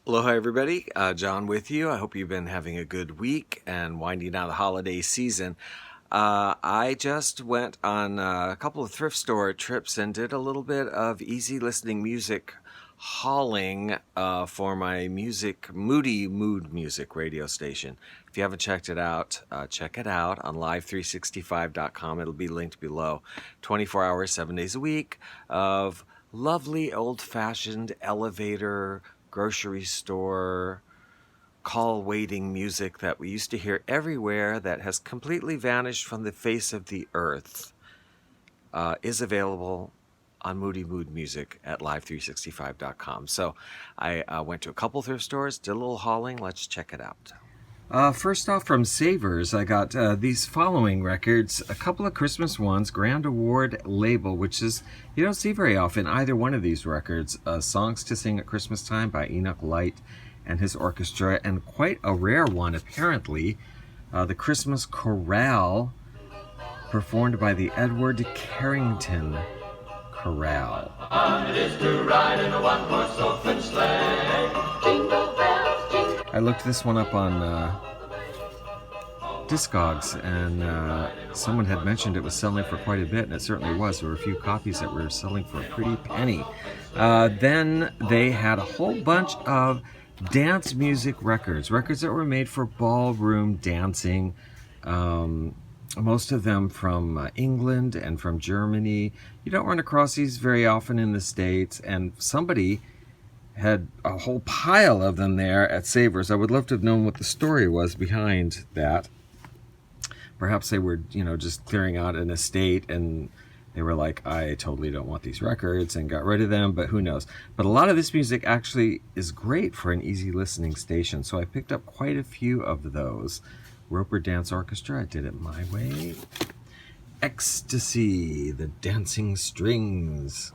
Aloha, everybody. John with you. I hope you've been having a good week and winding down the holiday season. I just went on a couple of thrift store trips and did a little bit of easy listening music hauling for my Moody Mood music radio station. If you haven't checked it out, check it out on live365.com. It'll be linked below. 24 hours, 7 days a week of lovely old-fashioned elevator, grocery store, call waiting music that we used to hear everywhere that has completely vanished from the face of the earth is available on Moody Mood Music at live365.com. So I went to a couple thrift stores, did a little hauling. Let's check it out. First off, from Sabres, I got these following records, a couple of Christmas ones, Grand Award label, which is, you don't see very often, either one of these records. Songs to Sing at Christmas Time by Enoch Light and his orchestra, and quite a rare one, apparently, the Christmas Chorale, performed by the Edward Carrington Chorale. It is to ride in a one-horse open sleigh. Jingle bells, jingle. I looked this one up on Discogs, and someone had mentioned it was selling for quite a bit, and it certainly was. There were a few copies that were selling for a pretty penny. Then they had a whole bunch of dance music records that were made for ballroom dancing. Most of them from England and from Germany. You don't run across these very often in the States, and somebody had a whole pile of them there at Sabres. I would love to have known what the story was behind that. Perhaps they were, just clearing out an estate and they were like, I totally don't want these records, and got rid of them, but who knows. But a lot of this music actually is great for an easy listening station, so I picked up quite a few of those. Roper Dance Orchestra, I did it my way. Ecstasy, the Dancing Strings.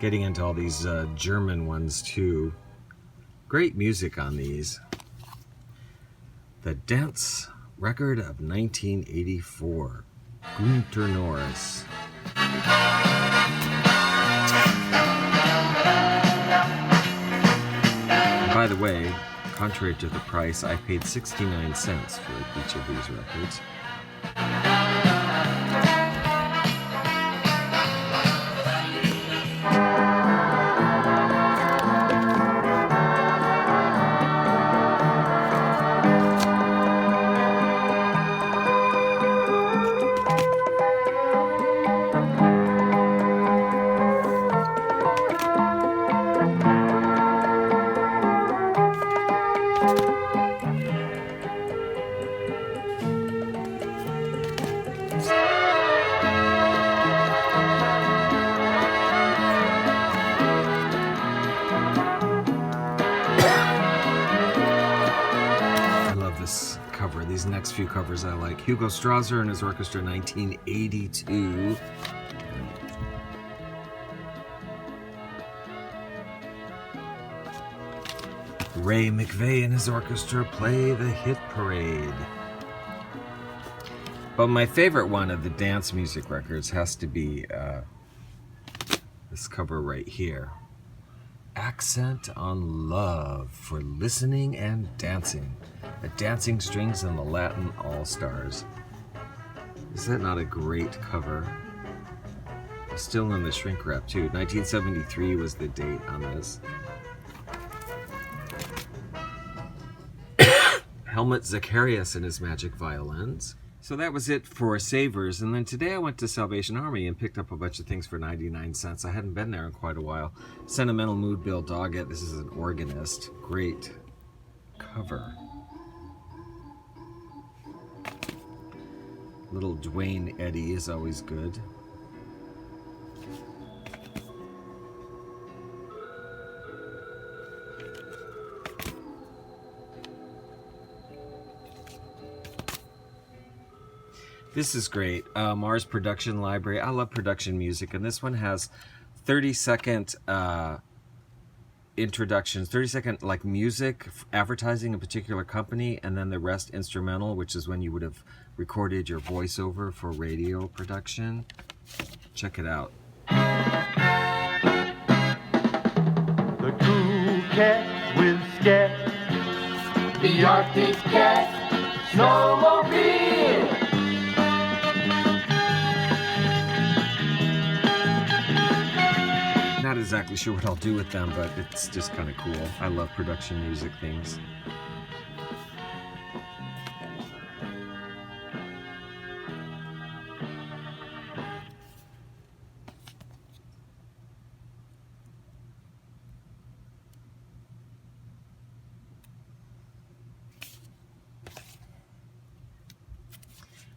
Getting into all these German ones too. Great music on these. The Dance Record of 1984. Gunter Norris. And by the way, contrary to the price, I paid 69 cents for each of these records. These next few covers I like. Hugo Strasser and his orchestra, 1982. Ray McVeigh and his orchestra play the Hit Parade. But my favorite one of the dance music records has to be this cover right here. Accent on Love for Listening and Dancing. The Dancing Strings and the Latin All-Stars. Is that not a great cover? Still in the shrink wrap too. 1973 was the date on this. Helmut Zacharias and his magic violins. So that was it for Sabres, and then today I went to Salvation Army and picked up a bunch of things for 99 cents. I hadn't been there in quite a while. Sentimental Mood, Bill Doggett. This is an organist. Great cover. Little Dwayne Eddy is always good. This is great. Mars Production Library. I love production music, and this one has 30-second introductions, 30-second like music advertising a particular company, and then the rest instrumental, which is when you would have recorded your voiceover for radio production. Check it out. The cool cat with scat, the Arctic cat, snowmobile. Not exactly sure what I'll do with them, but it's just kind of cool. I love production music things.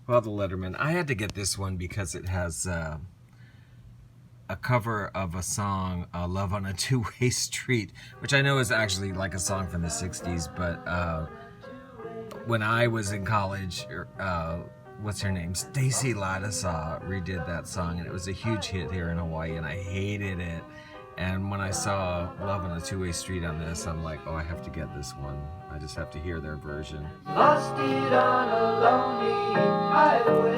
Well, the Letterman. I had to get this one because it has a cover of a song, Love on a Two-Way Street, which I know is actually like a song from the 60s, but when I was in college, what's her name? Stacey Lattisaw redid that song, and it was a huge hit here in Hawaii, and I hated it. And when I saw Love on a Two-Way Street on this, I'm like, oh, I have to get this one. I just have to hear their version. Lost it on a lonely highway.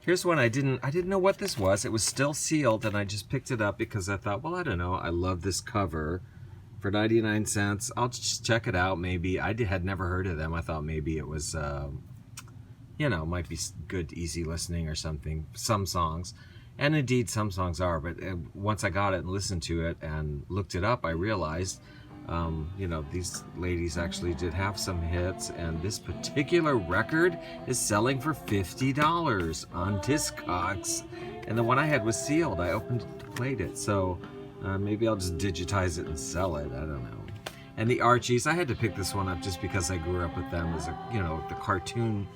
Here's one I didn't know what this was. It was still sealed, and I just picked it up because I thought, well, I don't know. I love this cover. For 99 cents, I'll just check it out. Maybe had never heard of them. I thought maybe it was, might be good, easy listening or something. Some songs, and indeed some songs are. But once I got it and listened to it and looked it up, I realized, these ladies actually did have some hits, and this particular record is selling for $50 on Discogs. And the one I had was sealed. I opened it, played it, so. Maybe I'll just digitize it and sell it. I don't know. And the Archies, I had to pick this one up just because I grew up with them as the cartoon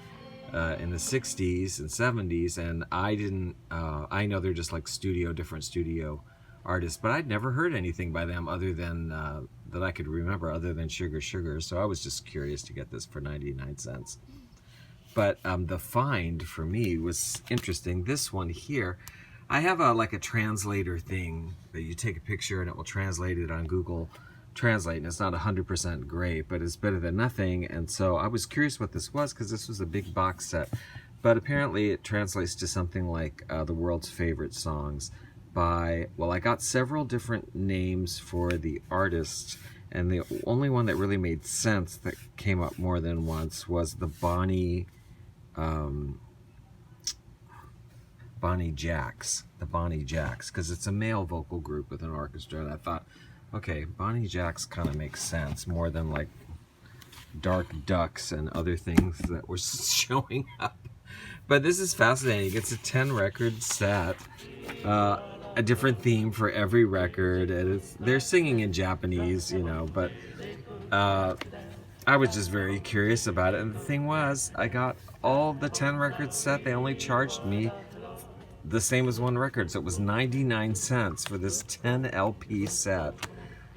in the 60s and 70s. And I didn't, I know they're just like different studio artists, but I'd never heard anything by them other than, that I could remember other than Sugar Sugar. So I was just curious to get this for 99 cents. But the find for me was interesting. This one here, I have a translator thing that you take a picture and it will translate it on Google Translate, and it's not 100% great, but it's better than nothing. And so I was curious what this was because this was a big box set, but apparently it translates to something like the world's favorite songs by, well, I got several different names for the artists, and the only one that really made sense that came up more than once was the Bony Jacks, because it's a male vocal group with an orchestra, and I thought, okay, Bony Jacks kind of makes sense more than like Dark Ducks and other things that were showing up. But this is fascinating. It's a 10-record set, a different theme for every record, and they're singing in Japanese, but I was just very curious about it. And the thing was, I got all the 10-record set. They only charged me the same as one record, so it was 99 cents for this 10 LP set,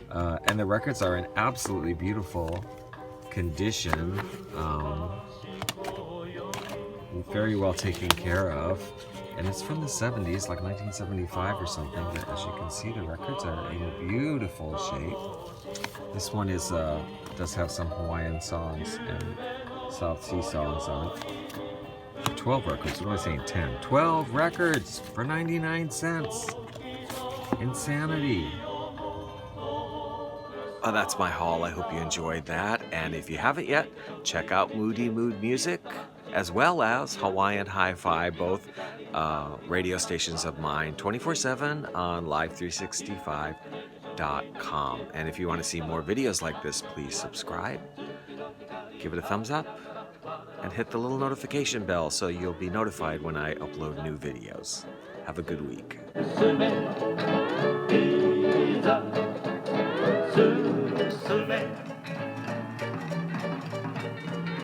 and the records are in absolutely beautiful condition, very well taken care of, and it's from the 70s, like 1975 or something. But as you can see, the records are in beautiful shape. This one does have some Hawaiian songs and South Sea songs on it. 12 records, what am I saying, 10? 12 records for 99 cents. Insanity. Oh, that's my haul. I hope you enjoyed that. And if you haven't yet, check out Moody Mood Music, as well as Hawaiian Hi-Fi, both radio stations of mine, 24/7 on live365.com. And if you want to see more videos like this, please subscribe, give it a thumbs up, and hit the little notification bell so you'll be notified when I upload new videos. Have a good week. Sume.